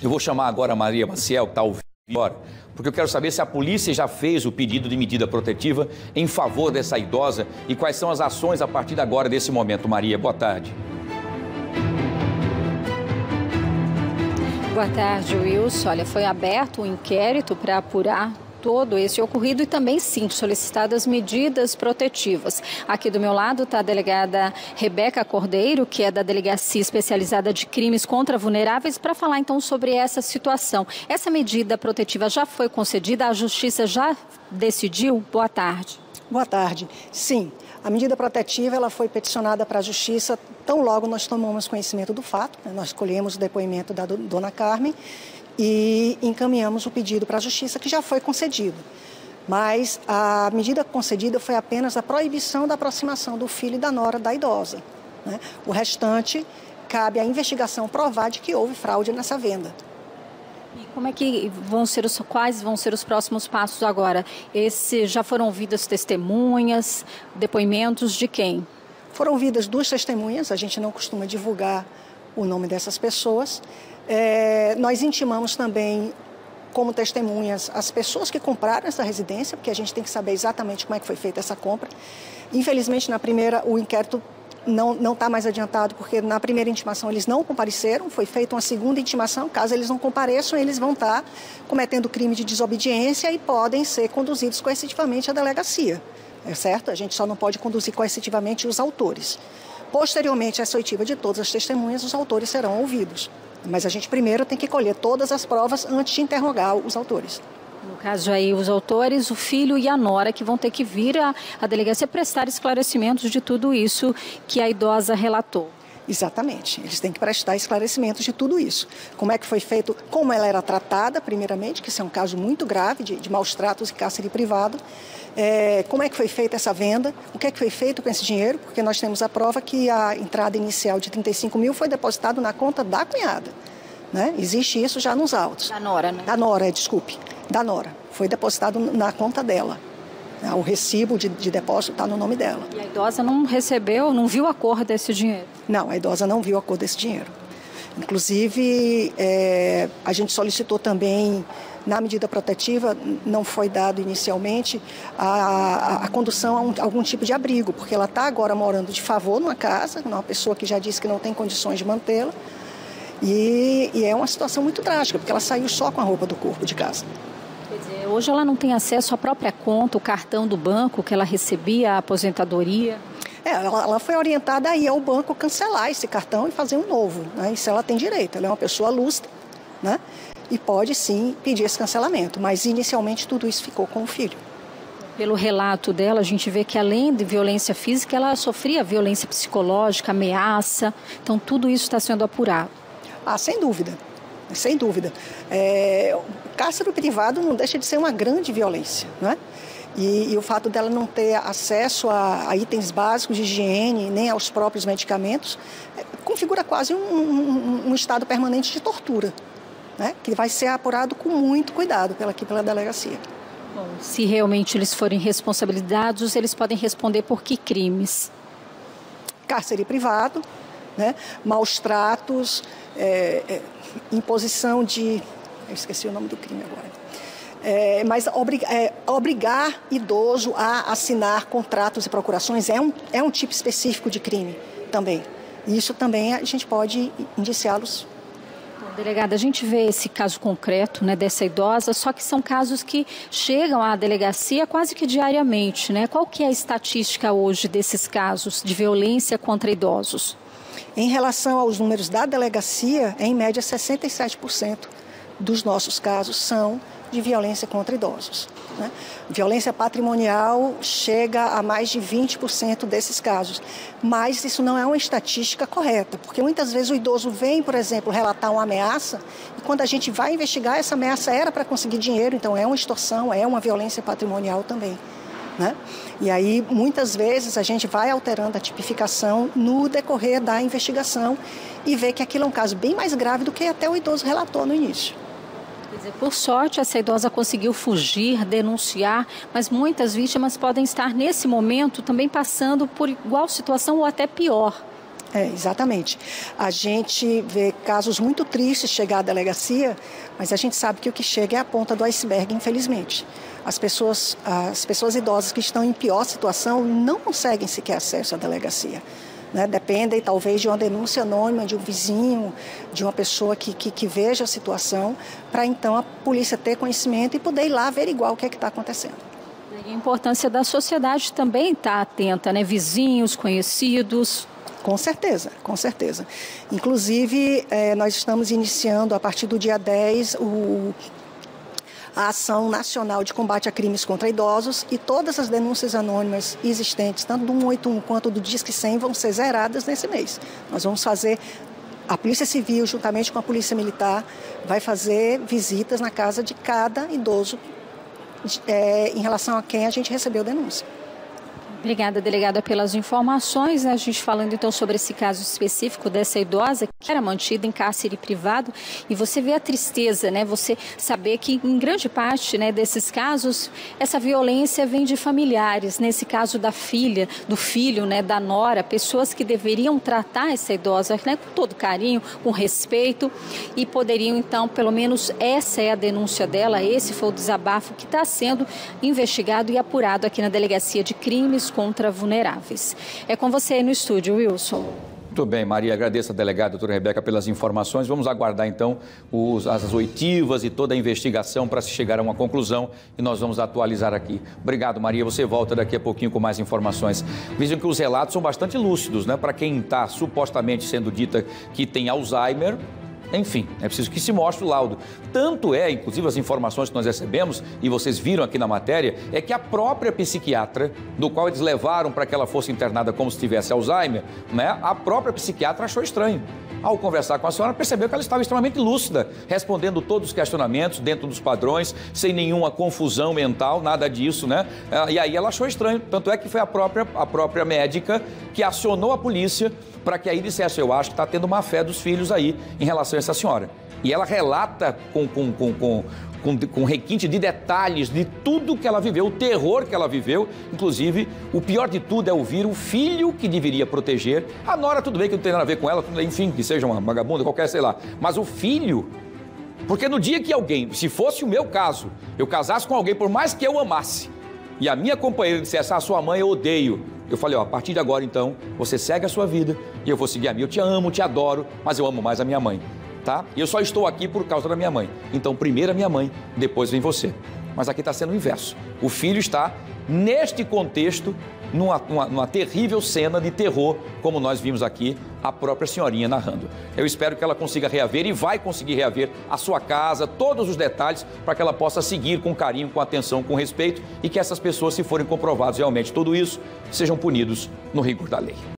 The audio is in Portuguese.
Eu vou chamar agora a Maria Maciel, que está ouvindo agora, porque eu quero saber se a polícia já fez o pedido de medida protetiva em favor dessa idosa e quais são as ações a partir de agora, desse momento. Maria, boa tarde. Boa tarde, Wilson. Olha, foi aberto um inquérito para apurar todo esse ocorrido e também, sim, solicitadas medidas protetivas. Aqui do meu lado está a delegada Rebeca Cordeiro, que é da Delegacia Especializada de Crimes contra Vulneráveis, para falar então sobre essa situação. Essa medida protetiva já foi concedida? A Justiça já decidiu? Boa tarde. Boa tarde. Sim, a medida protetiva ela foi peticionada para a Justiça tão logo nós tomamos conhecimento do fato, né? Nós colhemos o depoimento da dona Carmen e encaminhamos o pedido para a Justiça, que já foi concedido. Mas a medida concedida foi apenas a proibição da aproximação do filho e da nora da idosa, né? O restante, cabe à investigação provar de que houve fraude nessa venda. E como é que quais vão ser os próximos passos agora? Já foram ouvidas testemunhas, depoimentos de quem? Foram ouvidas 2 testemunhas, a gente não costuma divulgar o nome dessas pessoas. Nós intimamos também como testemunhas as pessoas que compraram essa residência, porque a gente tem que saber exatamente como é que foi feita essa compra. Infelizmente, na primeira, o inquérito não está mais adiantado, porque na primeira intimação eles não compareceram, foi feita uma segunda intimação, caso eles não compareçam, eles vão estar cometendo crime de desobediência e podem ser conduzidos coercitivamente à delegacia, certo? A gente só não pode conduzir coercitivamente os autores. Posteriormente, a essa oitiva de todas as testemunhas, os autores serão ouvidos. Mas a gente primeiro tem que colher todas as provas antes de interrogar os autores. No caso aí, os autores, o filho e a nora, que vão ter que vir à delegacia prestar esclarecimentos de tudo isso que a idosa relatou. Exatamente, eles têm que prestar esclarecimentos de tudo isso. Como é que foi feito, como ela era tratada, primeiramente, que isso é um caso muito grave de maus tratos e cárcere privado. Como é que foi feita essa venda, o que é que foi feito com esse dinheiro, porque nós temos a prova que a entrada inicial de 35 mil foi depositada na conta da cunhada, né? Existe isso já nos autos. Da nora, né? Da nora, desculpe, da nora. Foi depositado na conta dela. O recibo de depósito está no nome dela. E a idosa não recebeu, não viu a cor desse dinheiro? Não, a idosa não viu a cor desse dinheiro. Inclusive, a gente solicitou também, na medida protetiva, não foi dado inicialmente a condução a algum tipo de abrigo, porque ela está agora morando de favor numa casa, uma pessoa que já disse que não tem condições de mantê-la, e é uma situação muito trágica, porque ela saiu só com a roupa do corpo de casa. Quer dizer, hoje ela não tem acesso à própria conta, o cartão do banco que ela recebia, a aposentadoria? Ela foi orientada a ir ao banco cancelar esse cartão e fazer um novo, né? Isso ela tem direito, ela é uma pessoa lúcida, né? E pode sim pedir esse cancelamento, mas inicialmente tudo isso ficou com o filho. Pelo relato dela, a gente vê que além de violência física, ela sofria violência psicológica, ameaça, então tudo isso está sendo apurado. Sem dúvida, sem dúvida. O cárcere privado não deixa de ser uma grande violência, né? E o fato dela não ter acesso a itens básicos de higiene, nem aos próprios medicamentos, configura quase um estado permanente de tortura, né? Que vai ser apurado com muito cuidado pela delegacia. Bom, se realmente eles forem responsabilizados, eles podem responder por que crimes? Cárcere privado, né? Maus tratos, imposição de... Eu esqueci o nome do crime agora. Mas obrigar idoso a assinar contratos e procurações é um tipo específico de crime também. E isso também a gente pode indiciá-los. Bom, delegada, a gente vê esse caso concreto, né, dessa idosa, só que são casos que chegam à delegacia quase que diariamente, né? Qual que é a estatística hoje desses casos de violência contra idosos? Em relação aos números da delegacia, em média 67% dos nossos casos são de violência contra idosos, né? Violência patrimonial chega a mais de 20% desses casos, mas isso não é uma estatística correta, porque muitas vezes o idoso vem, por exemplo, relatar uma ameaça e quando a gente vai investigar, essa ameaça era para conseguir dinheiro, então é uma extorsão, é uma violência patrimonial também, né? E aí, muitas vezes, a gente vai alterando a tipificação no decorrer da investigação e vê que aquilo é um caso bem mais grave do que até o idoso relatou no início. Quer dizer, por sorte, essa idosa conseguiu fugir, denunciar, mas muitas vítimas podem estar, nesse momento, também passando por igual situação ou até pior. Exatamente. A gente vê casos muito tristes chegar à delegacia, mas a gente sabe que o que chega é a ponta do iceberg, infelizmente. As pessoas idosas que estão em pior situação não conseguem sequer acesso à delegacia. Né? Dependem, talvez, de uma denúncia anônima, de um vizinho, de uma pessoa que veja a situação, para então a polícia ter conhecimento e poder ir lá averiguar o que é que está acontecendo. E a importância da sociedade também estar atenta, né? Vizinhos, conhecidos. Com certeza, com certeza. Inclusive, nós estamos iniciando, a partir do dia 10, a Ação Nacional de Combate a Crimes contra Idosos, e todas as denúncias anônimas existentes, tanto do 181 quanto do Disque 100, vão ser zeradas nesse mês. Nós vamos fazer, a Polícia Civil, juntamente com a Polícia Militar, vai fazer visitas na casa de cada idoso em relação a quem a gente recebeu denúncia. Obrigada, delegada, pelas informações. A gente falando então sobre esse caso específico dessa idosa que era mantida em cárcere privado, e você vê a tristeza, né? Você saber que em grande parte, né, desses casos, essa violência vem de familiares. Nesse caso da filha, do filho, né, da nora, pessoas que deveriam tratar essa idosa, né, com todo carinho, com respeito, e poderiam então, pelo menos essa é a denúncia dela, esse foi o desabafo que está sendo investigado e apurado aqui na Delegacia de Crimes contra Vulneráveis. É com você aí no estúdio, Wilson. Muito bem, Maria, agradeço a delegada, doutora Rebeca, pelas informações. Vamos aguardar, então, as oitivas e toda a investigação para se chegar a uma conclusão, e nós vamos atualizar aqui. Obrigado, Maria. Você volta daqui a pouquinho com mais informações. Vejam que os relatos são bastante lúcidos, né? Para quem está supostamente sendo dita que tem Alzheimer. Enfim, é preciso que se mostre o laudo. Tanto é, inclusive, as informações que nós recebemos, e vocês viram aqui na matéria, é que a própria psiquiatra, do qual eles levaram para que ela fosse internada como se tivesse Alzheimer, né, a própria psiquiatra achou estranho. Ao conversar com a senhora, percebeu que ela estava extremamente lúcida, respondendo todos os questionamentos dentro dos padrões, sem nenhuma confusão mental, nada disso, né? E aí ela achou estranho. Tanto é que foi a própria médica que acionou a polícia para que aí dissesse: eu acho que está tendo má fé dos filhos aí em relação a essa senhora. E ela relata com requinte de detalhes de tudo que ela viveu, o terror que ela viveu. Inclusive, o pior de tudo é ouvir o filho que deveria proteger. A nora, tudo bem que não tem nada a ver com ela, enfim, que seja uma vagabunda, qualquer, sei lá. Mas o filho... Porque no dia que alguém, se fosse o meu caso, eu casasse com alguém, por mais que eu amasse, e a minha companheira dissesse: a sua mãe eu odeio, eu falei: ó, a partir de agora, então, você segue a sua vida e eu vou seguir a minha. Eu te amo, te adoro, mas eu amo mais a minha mãe, tá? E eu só estou aqui por causa da minha mãe. Então, primeiro a minha mãe, depois vem você. Mas aqui está sendo o inverso. O filho está, neste contexto, numa terrível cena de terror, como nós vimos aqui a própria senhorinha narrando. Eu espero que ela consiga reaver, e vai conseguir reaver, a sua casa, todos os detalhes, para que ela possa seguir com carinho, com atenção, com respeito, e que essas pessoas, se forem comprovados realmente tudo isso, sejam punidos no rigor da lei.